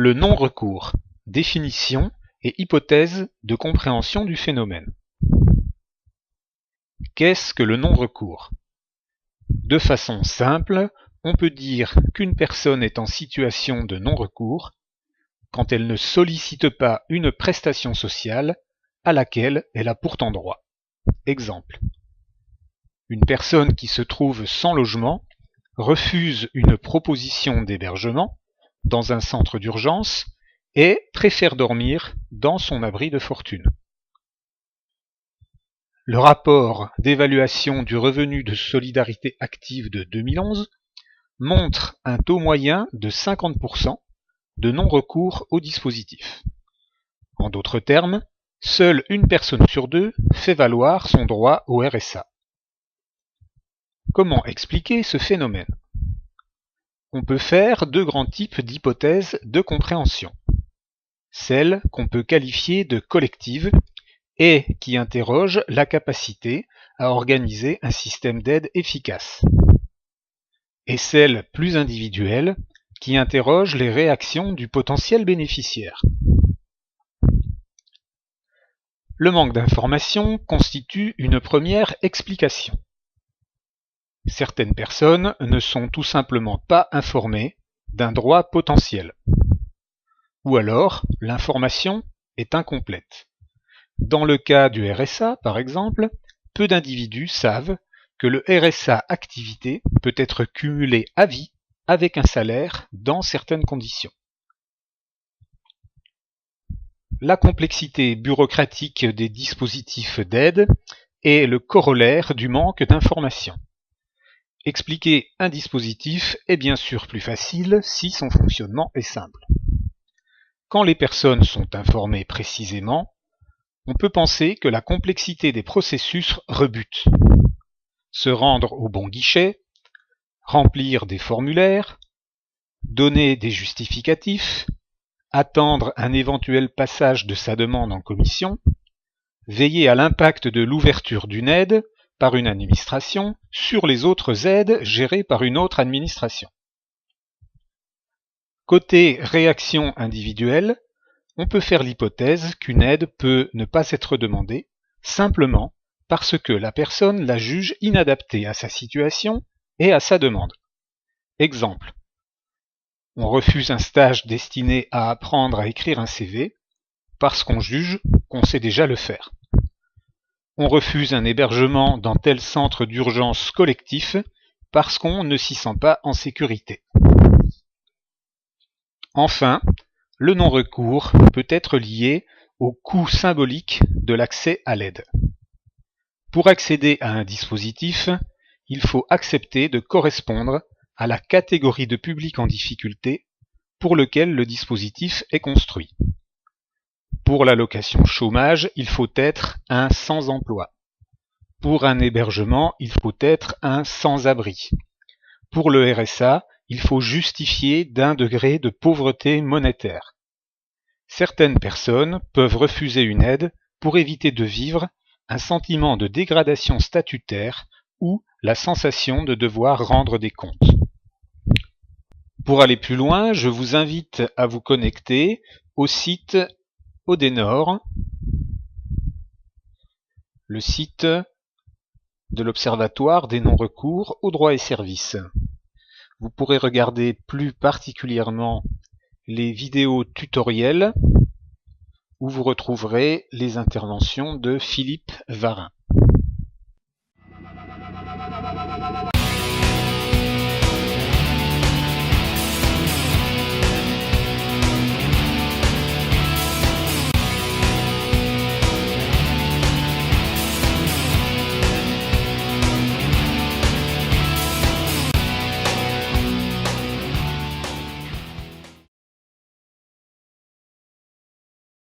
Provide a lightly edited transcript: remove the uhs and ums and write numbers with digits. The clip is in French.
Le non-recours, définition et hypothèse de compréhension du phénomène. Qu'est-ce que le non-recours? De façon simple, on peut dire qu'une personne est en situation de non-recours quand elle ne sollicite pas une prestation sociale à laquelle elle a pourtant droit. Exemple. Une personne qui se trouve sans logement refuse une proposition d'hébergement dans un centre d'urgence et préfère dormir dans son abri de fortune. Le rapport d'évaluation du revenu de solidarité active de 2011 montre un taux moyen de 50% de non-recours au dispositif. En d'autres termes, seule une personne sur deux fait valoir son droit au RSA. Comment expliquer ce phénomène? On peut faire deux grands types d'hypothèses de compréhension. Celle qu'on peut qualifier de collective et qui interroge la capacité à organiser un système d'aide efficace. Et celle plus individuelle qui interroge les réactions du potentiel bénéficiaire. Le manque d'information constitue une première explication. Certaines personnes ne sont tout simplement pas informées d'un droit potentiel. Ou alors, l'information est incomplète. Dans le cas du RSA, par exemple, peu d'individus savent que le RSA activité peut être cumulé à vie avec un salaire dans certaines conditions. La complexité bureaucratique des dispositifs d'aide est le corollaire du manque d'information. Expliquer un dispositif est bien sûr plus facile si son fonctionnement est simple. Quand les personnes sont informées précisément, on peut penser que la complexité des processus rebute. Se rendre au bon guichet, remplir des formulaires, donner des justificatifs, attendre un éventuel passage de sa demande en commission, veiller à l'impact de l'ouverture d'une aide par une administration sur les autres aides gérées par une autre administration. Côté réaction individuelle, on peut faire l'hypothèse qu'une aide peut ne pas être demandée simplement parce que la personne la juge inadaptée à sa situation et à sa demande. Exemple. On refuse un stage destiné à apprendre à écrire un CV parce qu'on juge qu'on sait déjà le faire. On refuse un hébergement dans tel centre d'urgence collectif parce qu'on ne s'y sent pas en sécurité. Enfin, le non-recours peut être lié au coût symbolique de l'accès à l'aide. Pour accéder à un dispositif, il faut accepter de correspondre à la catégorie de public en difficulté pour lequel le dispositif est construit. Pour l'allocation chômage, il faut être un sans-emploi. Pour un hébergement, il faut être un sans-abri. Pour le RSA, il faut justifier d'un degré de pauvreté monétaire. Certaines personnes peuvent refuser une aide pour éviter de vivre un sentiment de dégradation statutaire ou la sensation de devoir rendre des comptes. Pour aller plus loin, je vous invite à vous connecter au site Odenor, le site de l'Observatoire des non-recours aux droits et services. Vous pourrez regarder plus particulièrement les vidéos tutoriels où vous retrouverez les interventions de Philippe Varin.